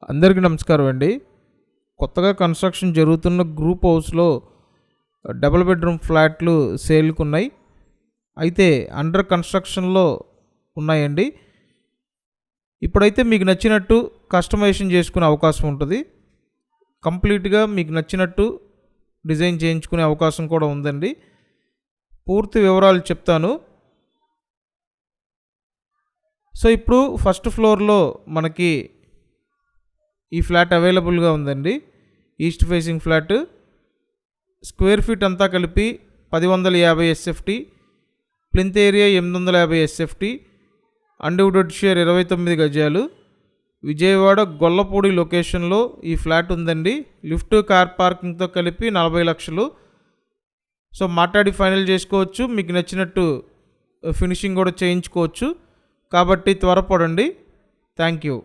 అందరికీ నమస్కారం అండి. కొత్తగా కన్స్ట్రక్షన్ జరుగుతున్న గ్రూప్ హౌస్లో డబుల్ బెడ్రూమ్ ఫ్లాట్లు సేల్కి ఉన్నాయి. అయితే అండర్ కన్స్ట్రక్షన్లో ఉన్నాయండి. ఇప్పుడైతే మీకు నచ్చినట్టు కస్టమైజేషన్ చేసుకునే అవకాశం ఉంటుంది. కంప్లీట్గా మీకు నచ్చినట్టు డిజైన్ చేయించుకునే అవకాశం కూడా ఉందండి. పూర్తి వివరాలు చెప్తాను. సో ఇప్పుడు ఫస్ట్ ఫ్లోర్లో మనకి ఈ ఫ్లాట్ అవైలబుల్గా ఉందండి. East facing flat, square feet అంతా కలిపి 1050 SFT, plinth area 850 SFT, undivided share 29 గజాలు. విజయవాడ గొల్లపూడి లొకేషన్లో ఈ ఫ్లాట్ ఉందండి. లిఫ్ట్, కార్ పార్కింగ్తో కలిపి 40 లక్షలు. సో మాట్లాడి ఫైనల్ చేసుకోవచ్చు. మీకు నచ్చినట్టు ఫినిషింగ్ కూడా చేయించుకోవచ్చు. కాబట్టి త్వరపడండి. Thank you.